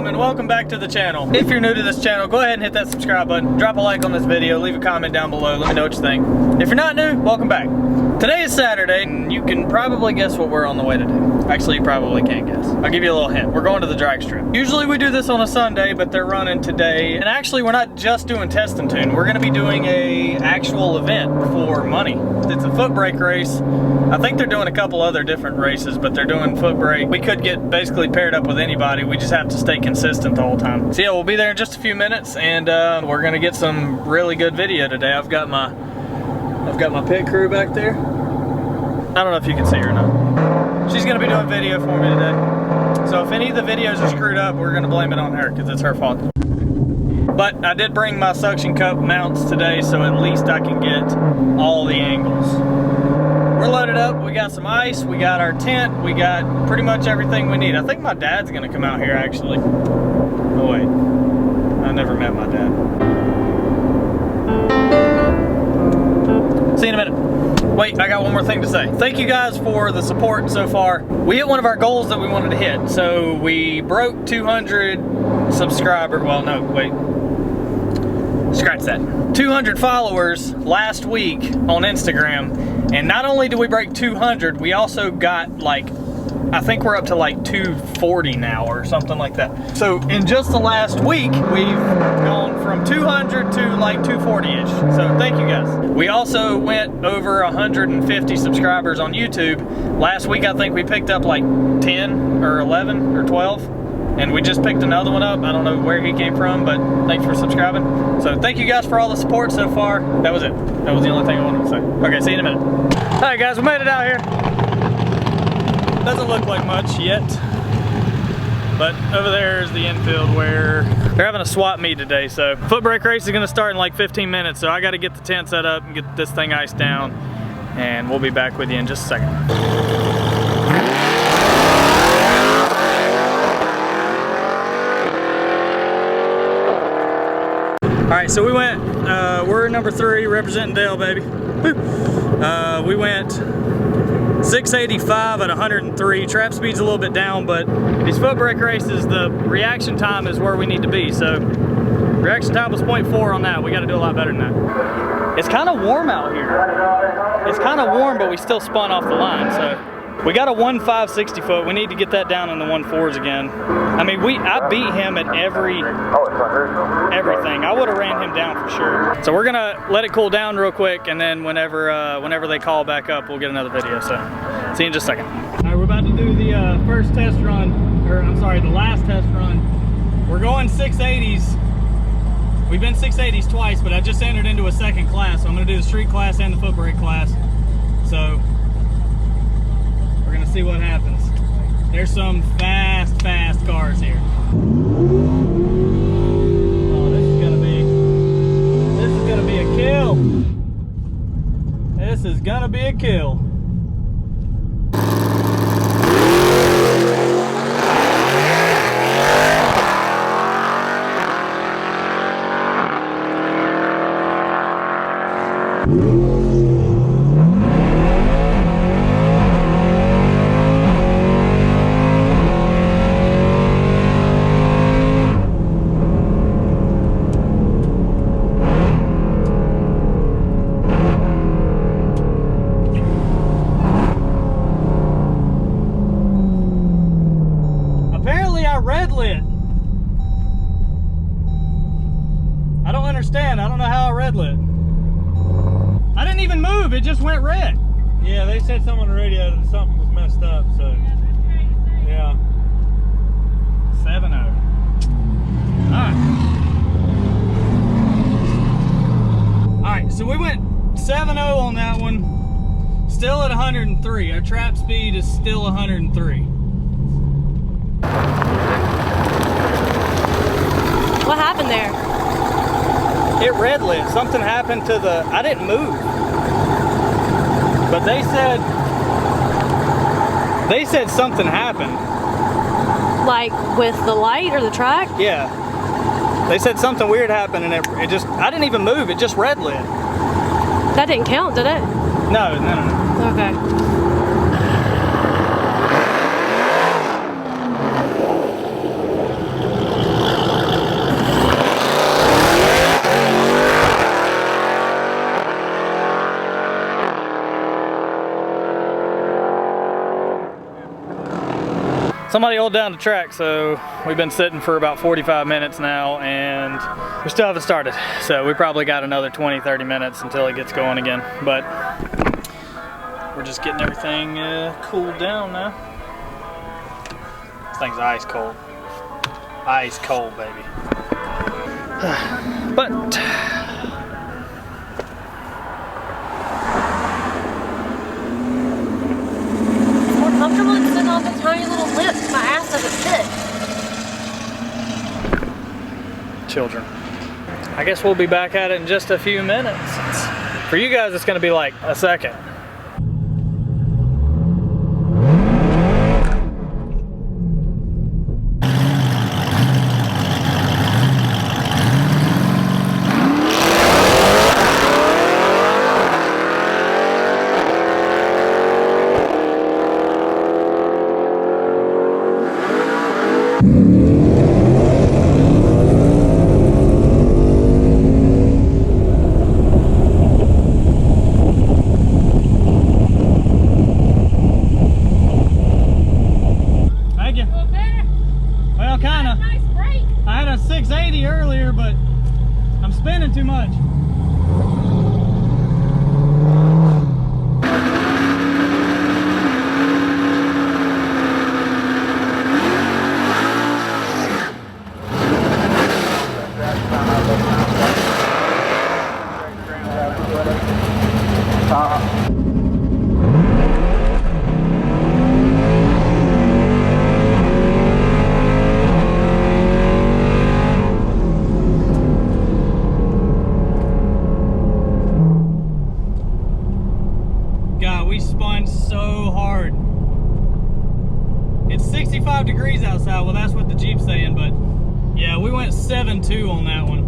gentlemen, welcome back to the channel. If you're new to this channel, go ahead and hit that subscribe button, drop a like on this video, leave a comment down below, let me know what you think. If you're not new, welcome back. Today is Saturday, and you can probably guess what we're on the way to do. Actually, you probably can't guess. I'll give you a little hint. We're going to the drag strip. Usually we do this on a Sunday, but they're running today. And actually, we're not just doing test and tune. We're gonna be doing a actual event for money. It's a foot brake race. I think they're doing a couple other different races, but they're doing foot brake. We could get basically paired up with anybody. We just have to stay consistent the whole time. So yeah, we'll be there in just a few minutes, and we're gonna get some really good video today. I've got my pit crew back there. I don't know if you can see her or not. She's gonna be doing video for me today. So if any of the videos are screwed up, we're gonna blame it on her because it's her fault. But I did bring my suction cup mounts today, so at least I can get all the angles. We're loaded up, we got some ice, we got our tent, we got pretty much everything we need. I think my dad's gonna come out here actually. Oh wait, I never met my dad. See you in a minute. Wait, I got one more thing to say. Thank you guys for the support so far. We hit one of our goals that we wanted to hit. So we broke 200 subscribers. Well, no, wait. Scratch that. 200 followers last week on Instagram. And not only did we break 200, we also got like, I think we're up to like 240 now or something like that. So in just the last week, we've gone from 200 to like 240-ish. So thank you guys. We also went over 150 subscribers on YouTube. Last week, I think we picked up like 10 or 11 or 12. And we just picked another one up. I don't know where he came from, but thanks for subscribing. So thank you guys for all the support so far. That was it. That was the only thing I wanted to say. Okay, see you in a minute. All right guys, we made it out here. Doesn't look like much yet, but over there is the infield where they're having a swap meet today. So foot brake race is gonna start in like 15 minutes. So I gotta get the tent set up and get this thing iced down, and we'll be back with you in just a second. All right, so we went, we're number 3, representing Dale, baby. We went 685 at 103. Trap speed's a little bit down, but these foot brake races, the reaction time is where we need to be. So reaction time was 0.4 on that. We got to do a lot better than that. It's kind of warm out here. It's kind of warm, but we still spun off the line. So we got a 1.5 60 foot. We need to get that down in the 1.4s again. I mean, I beat him at everything. I would have ran him down for sure. So we're gonna let it cool down real quick, and then whenever they call back up, we'll get another video. So see you in just a second. All right, we're about to do the first test run, or I'm sorry, the last test run. We're going 680s. We've been 680s twice, but I just entered into a second class. So I'm gonna do the street class and the foot brake class. So we're gonna see what happens. There's some fast cars here. Oh, this is gonna be a kill. This is gonna be a kill. Red lit. I don't understand. I don't know how I red lit. I didn't even move. It just went red. Yeah, they said something on the radio that something was messed up. So yeah. 7-0. All right, so we went 7-0 on that one. Still at 103. Our trap speed is still 103. What happened there? It red lit. Something happened to the, I didn't move. But they said something happened. Like with the light or the track? Yeah. They said something weird happened, and it just, I didn't even move. It just red lit. That didn't count, did it? No. Okay. Somebody hold down the track, so we've been sitting for about 45 minutes now and we still haven't started. So we probably got another 20-30 minutes until it gets going again. But we're just getting everything cooled down now. This thing's ice cold. Ice cold, baby. But Comfortable than sitting on the tiny little lip. My ass doesn't fit. children. I guess we'll be back at it in just a few minutes. For you guys, it's gonna be like a second. Well, kinda. Nice break. I had a 680 earlier, but I'm spinning too much. God, we spun so hard. It's 65 degrees outside. Well, that's what the Jeep's saying, but yeah, we went 7.2 on that one.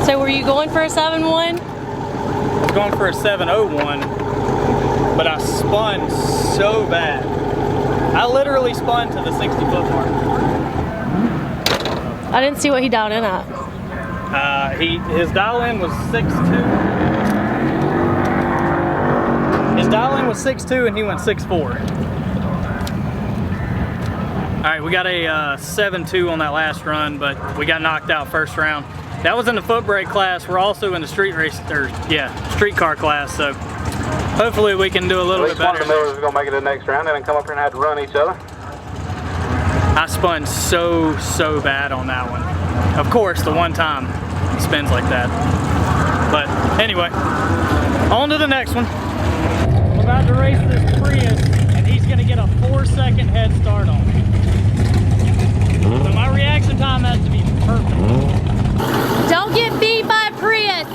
So were you going for a 7.1? I was going for a 7.01, but I spun so bad. I literally spun to the 60-foot mark. I didn't see what he dialed in at. His dial-in was 6.2. His dial-in was 6.2 and he went 6.4. All right, we got a 7.2 on that last run, but we got knocked out first round. That was in the foot brake class. We're also in the street car class, so hopefully we can do a little bit better. One of the millers is gonna make it to the next round and then come up here and have to run each other. I spun so bad on that one. Of course, the one time it spins like that. But anyway, on to the next one. We're about to race this Prius, and he's gonna get a 4-second head start on me. So my reaction time has to be perfect. Don't get beat by a Prius.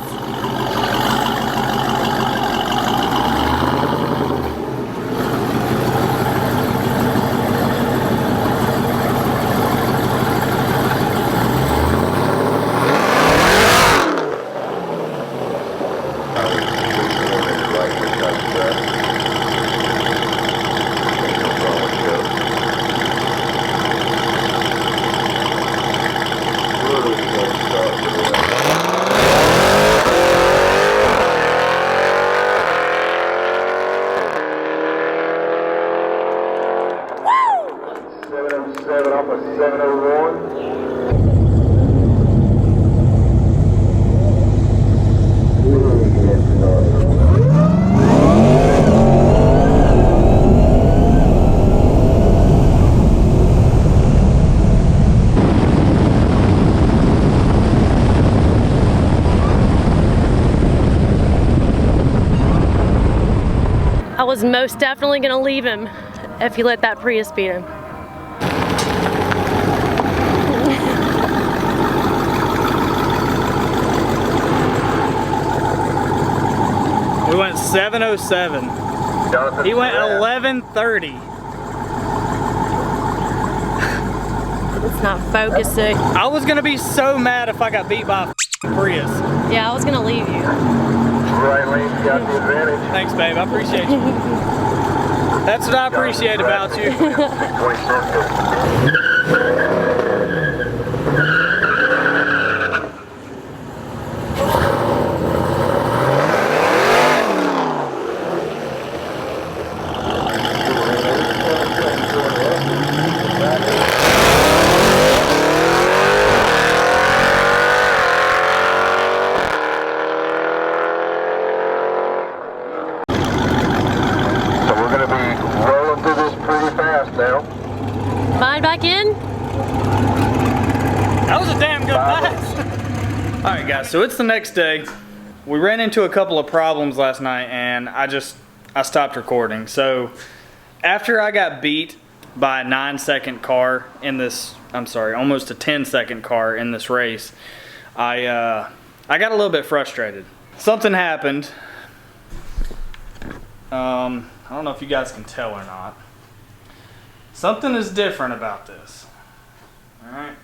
I was most definitely gonna leave him if he let that Prius beat him. We went 7.07. He went 11.30. It's not focusing. I was gonna be so mad if I got beat by a Prius. Yeah, I was gonna leave you. Right lane's got the advantage. Thanks, babe. I appreciate you. That's what I appreciate about you. That was a damn good pass. All right, guys, so it's the next day. We ran into a couple of problems last night, and I stopped recording. So after I got beat by a 9-second car in this, I'm sorry, almost a 10-second car in this race, I got a little bit frustrated. Something happened. I don't know if you guys can tell or not. Something is different about this. All right.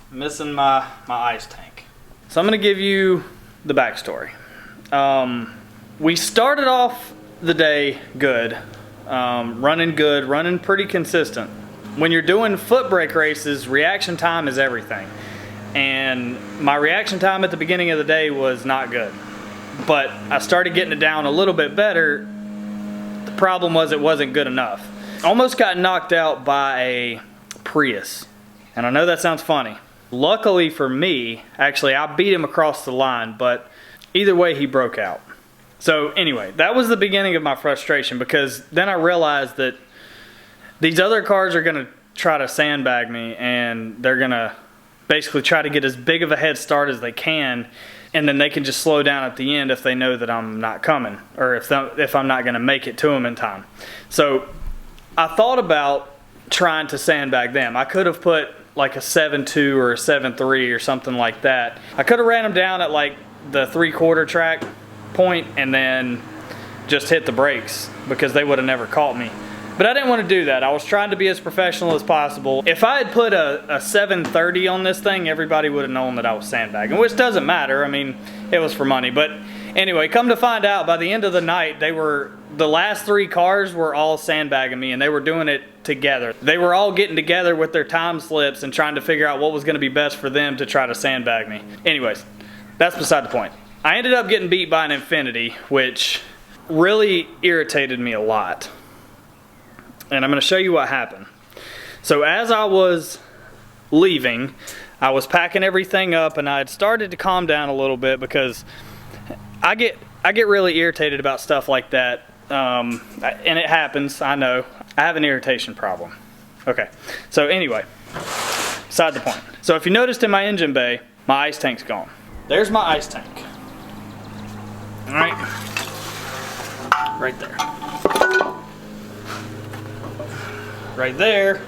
Missing my ice tank. So I'm going to give you the backstory. We started off the day good, running pretty consistent. When you're doing foot brake races, reaction time is everything. And my reaction time at the beginning of the day was not good. But I started getting it down a little bit better. The problem was it wasn't good enough. Almost got knocked out by a Prius. And I know that sounds funny. Luckily for me, actually I beat him across the line, but either way he broke out. So anyway, that was the beginning of my frustration, because then I realized that these other cars are gonna try to sandbag me, and they're gonna basically try to get as big of a head start as they can, and then they can just slow down at the end if they know that I'm not coming, or if I'm not gonna make it to them in time. So I thought about trying to sandbag them. I could have put like a 7.2 or a 7.3 or something like that. I could have ran them down at like the 3/4 track point and then just hit the brakes, because they would have never caught me. But I didn't want to do that. I was trying to be as professional as possible. If I had put a 7.30 on this thing, everybody would have known that I was sandbagging, which doesn't matter. I mean, it was for money. But anyway, come to find out, by the end of the night, the last 3 cars were all sandbagging me, and they were doing it together. They were all getting together with their time slips and trying to figure out what was going to be best for them to try to sandbag me. Anyways, that's beside the point. I ended up getting beat by an Infinity, which really irritated me a lot. And I'm going to show you what happened. So as I was leaving, I was packing everything up, and I had started to calm down a little bit, because I get really irritated about stuff like that. And it happens, I know. I have an irritation problem. Okay, so anyway, beside the point. So if you noticed in my engine bay, my ice tank's gone. There's my ice tank. All right, right there. Right there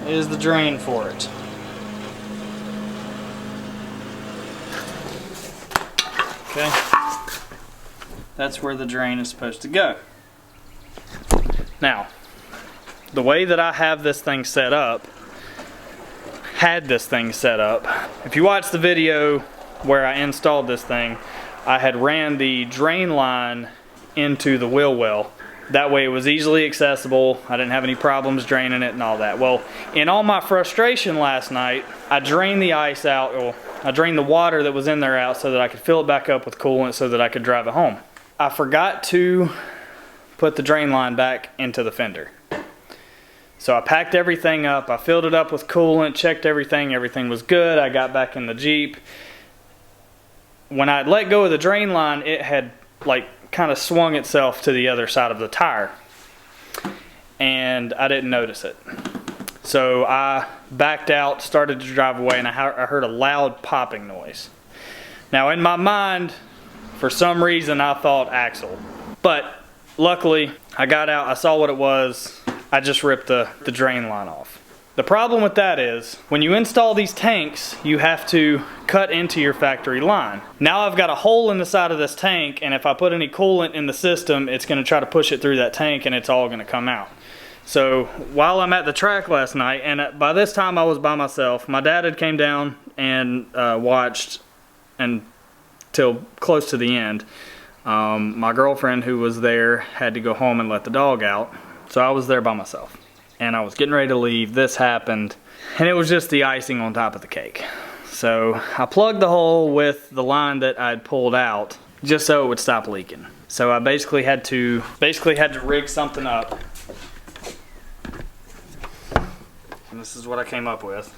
is the drain for it. Okay, that's where the drain is supposed to go. Now, the way that I have this thing set up, if you watch the video where I installed this thing, I had ran the drain line into the wheel well. That way it was easily accessible. I didn't have any problems draining it and all that. Well, in all my frustration last night, I drained the ice out, or I drained the water that was in there out, so that I could fill it back up with coolant so that I could drive it home. I forgot to put the drain line back into the fender. So I packed everything up, I filled it up with coolant, checked everything was good. I got back in the Jeep. When I let go of the drain line, it had like kind of swung itself to the other side of the tire, and I didn't notice it. So I backed out, started to drive away, and I heard a loud popping noise. Now in my mind, for some reason I thought axle, but luckily I got out, I saw what it was. I just ripped the drain line off. The problem with that is, when you install these tanks, you have to cut into your factory line. Now I've got a hole in the side of this tank, and if I put any coolant in the system, it's gonna try to push it through that tank, and it's all gonna come out. So while I'm at the track last night, and by this time I was by myself, my dad had came down and watched until close to the end. My girlfriend, who was there, had to go home and let the dog out, so I was there by myself. And I was getting ready to leave, this happened, and it was just the icing on top of the cake. So I plugged the hole with the line that I'd pulled out, just so it would stop leaking. So I basically had to rig something up. And this is what I came up with.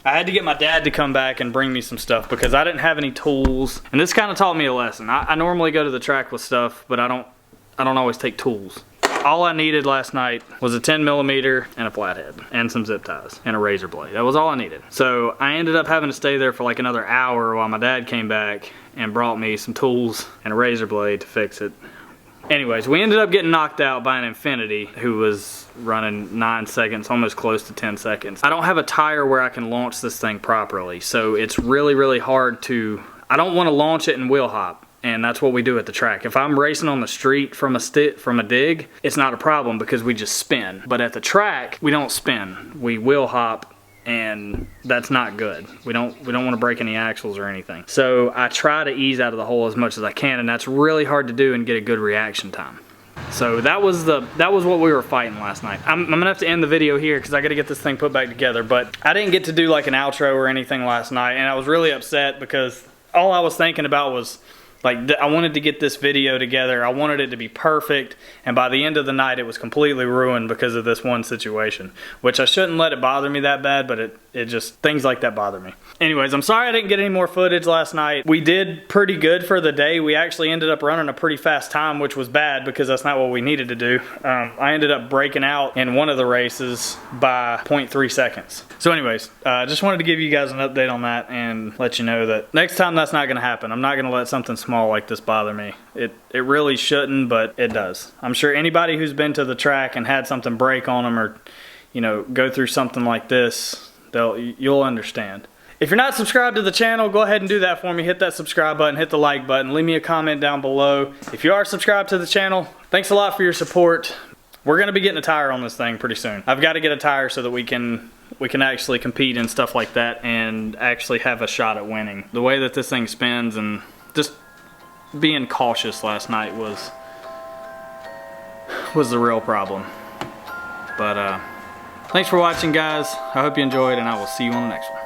I had to get my dad to come back and bring me some stuff, because I didn't have any tools. And this kind of taught me a lesson. I normally go to the track with stuff, but I don't always take tools. all I needed last night was a 10mm and a flathead and some zip ties and a razor blade. That was all I needed. So I ended up having to stay there for like another hour while my dad came back and brought me some tools and a razor blade to fix it. Anyways, we ended up getting knocked out by an Infinity who was running 9 seconds, almost close to 10 seconds. I don't have a tire where I can launch this thing properly, so it's really, really hard to, I don't want to launch it and wheel hop, and that's what we do at the track. If I'm racing on the street from a dig, it's not a problem because we just spin. But at the track, we don't spin. We wheel hop, and that's not good. We don't want to break any axles or anything. So I try to ease out of the hole as much as I can, and that's really hard to do and get a good reaction time. So that was what we were fighting last night. I'm gonna have to end the video here because I gotta get this thing put back together, but I didn't get to do like an outro or anything last night, and I was really upset because all I was thinking about was like, I wanted to get this video together. I wanted it to be perfect, and by the end of the night it was completely ruined because of this one situation, which I shouldn't let it bother me that bad, but it just, things like that bother me. Anyways, I'm sorry I didn't get any more footage last night. We did pretty good for the day. We actually ended up running a pretty fast time, which was bad because that's not what we needed to do. I ended up breaking out in one of the races by 0.3 seconds. So anyways, just wanted to give you guys an update on that and let you know that next time that's not gonna happen. I'm not gonna let something small like this bother me. It really shouldn't, but it does. I'm sure anybody who's been to the track and had something break on them or, you know, go through something like this, you'll understand. If you're not subscribed to the channel, go ahead and do that for me. Hit that subscribe button, hit the like button, leave me a comment down below. If you are subscribed to the channel, thanks a lot for your support. We're gonna be getting a tire on this thing pretty soon. I've got to get a tire so that we can actually compete and stuff like that and actually have a shot at winning. The way that this thing spins and just being cautious last night was the real problem. But thanks for watching, guys. I hope you enjoyed, and I will see you on the next one.